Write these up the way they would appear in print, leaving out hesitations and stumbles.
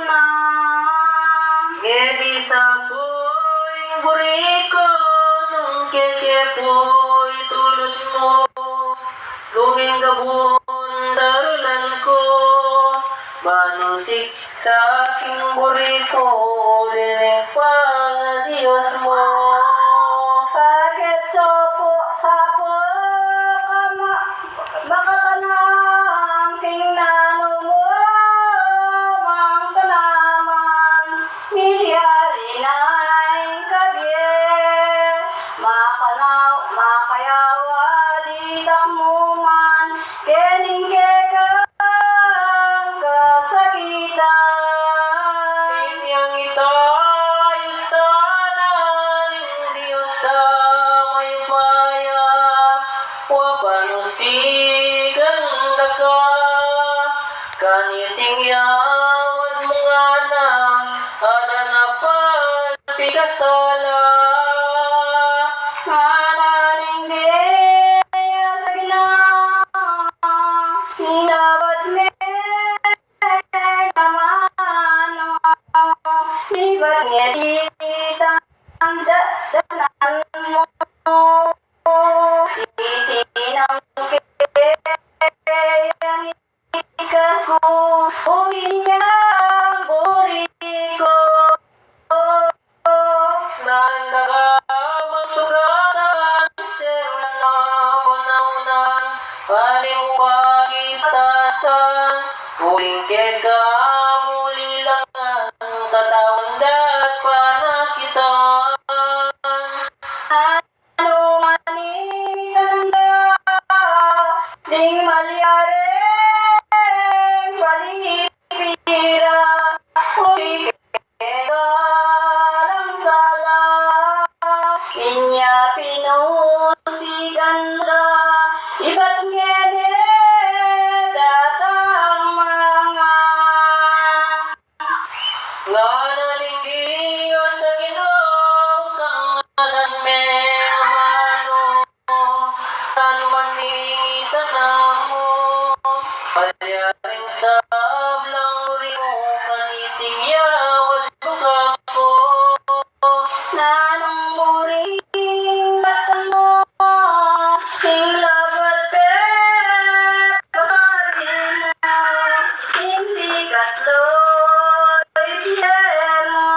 na. Ngedi sa po'y buriko, nung kekepo'y tulad mo. Luming gabon darulan ko, manusik sa aking buriko, liling pang Diyos mo. Bakit sapo makatanang tingnan mo mang tanaman milyari na'y gabi makayawa di tamuman kening kekang kasakitan. Inyang itayos tanan, Diyos sa may maya, wapanusigan ka, kaniting yawad mga na, aranapan pikasala. Mananing di sa dapat may kamano iba't nga di tandaan mo itinang kayang ikas mo uwin niyang buriko. Nanda ka magsugatan, serula na panaunan, palimuwagipatasan, huling keka mulilangan, katawan dat panakitan. Ano maning talangga ding malyari balipira uy lang sala inya pinusigan la iba't ngene datang mga Nga nalinggiyo sa Ginoo, kangalan may amano, ano man ningitan mo, palyaring sablang rimo, kaniting yawad bukak ko. nanong muring batan mo sila balpe pakarin mo insikat lo'y tiyemo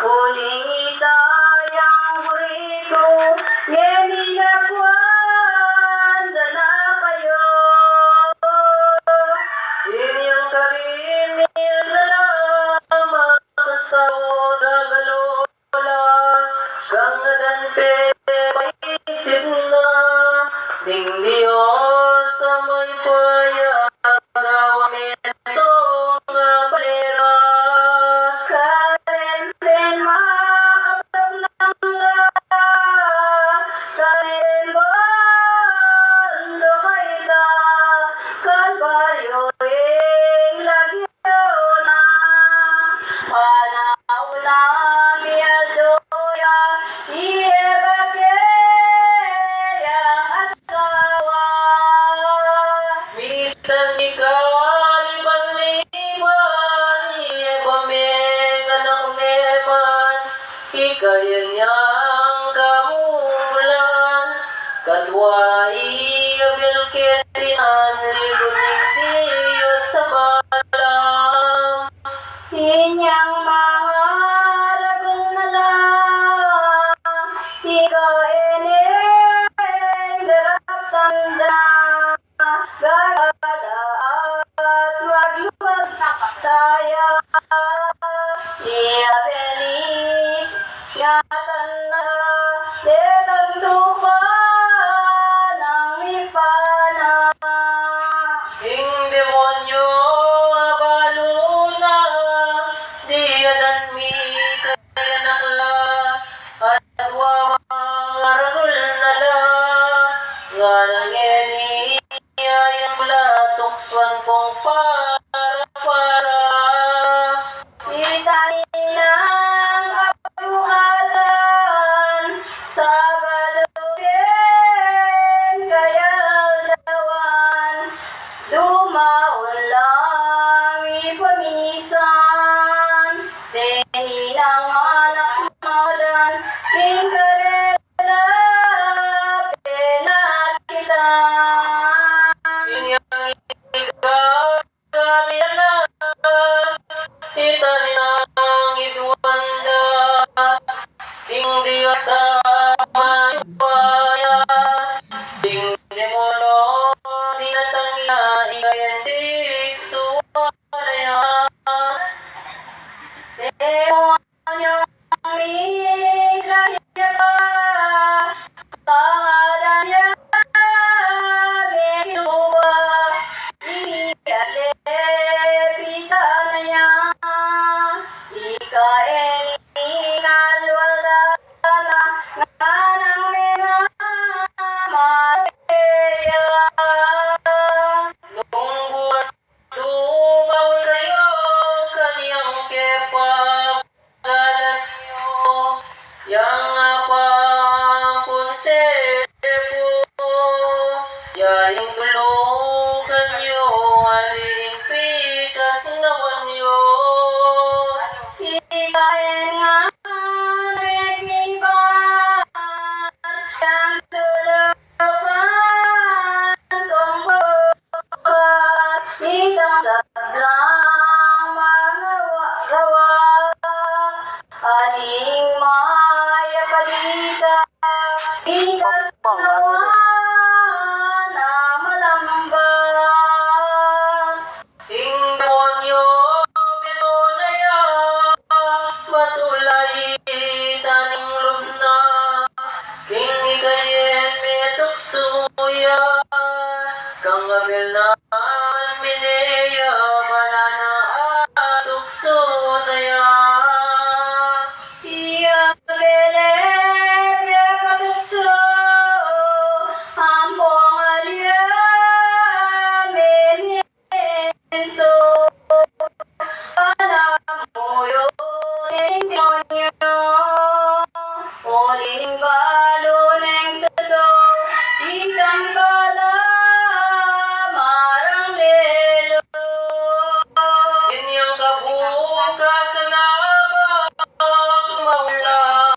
huling itayang buriko ngeniyakwan dana kayo Inyong karinis na lamang kasawod agalola, kang nadanpe paisip na, ding Diyos sa may paya, gawamento nga balera. Karen makapaglangga Karen bando kaita Kalbaryo lagyo na Panaula miyadoya Iebake yang asawa Minsan ikaw liban-liban, iya pameng anak neman, ikaya niyang kamulan, kadwa iya bilketinan, libuning Diyos sa balam. Inyang mga ragong nalang ikaw darap tanda gagada at magluwag tayo belik yatan na detang tupa ng ipana Ing demonyo abalo na, di adan mi kaya nakla, at wamaragul na la, nga nangeni ayang latok swan kong para. Itaninang kabukasan sa balugin kaya dawan dumaon lang ipamisa sablang mga gawa, aling maya palika, ikas nawa na malambat. Demonyo Betonaya, matulay taning lubna, king ikayen metuksuya, kang abel na mineya, manana atukso na ya. Iya belet ya kadutso, ampong alia memento, panamuyo ning demonyo, uling balo neng tulo, ikang bala marang lelo. Inyong kabukas sa labang, maulang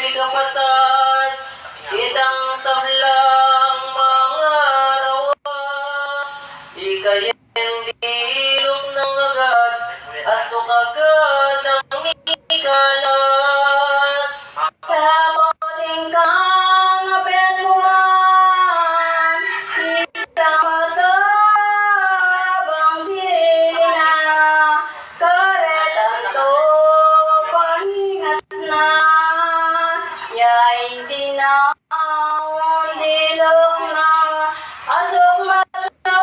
di kapatid, itang sablang mga rawa, ikayen dilok ng agad, asok agad ang ikalat. Kamuting kang abenwan, isang matabang diri na, karetan to paningat na, yain dinaon dilok na, asok mata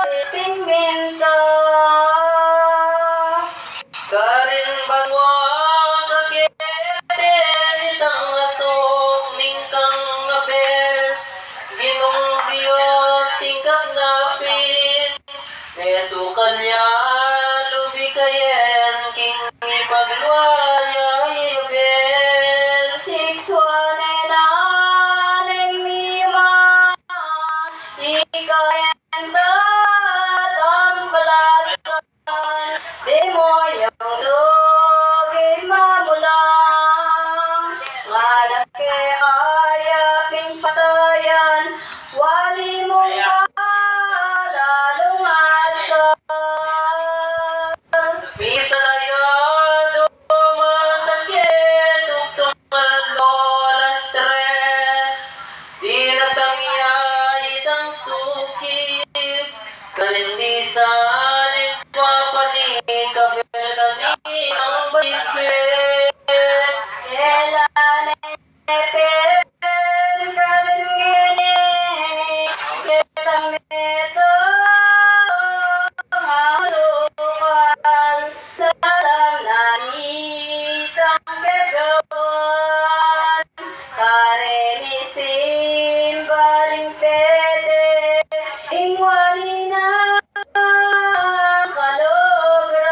iting minta. Karin banwa kakete, itang asok ningkang abel, ginong Diyos tingkap napin, esukal ya lubi kayen, king ipagluaya ibel. Tikswane na neng mima, ikayenda tambalasan, di mo yung dugin mamulang, malaki kaya ping patayan, wali mong lalong asal. Misa na yan, masakit, tugtungan lola stress, di natamiyay itang sukip, kalindisan, ipapalik, kabel kani ang baybet. Kailan epin kalingini, kitang ito malukal, dalang nanitang begawan, karenisin baling pede, ingwali na kalogran.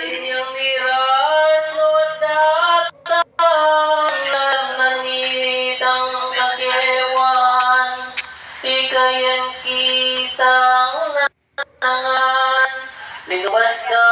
Inyong miras no datang, nananitang kakewan, ikayan kisang nanangan, linuwas sa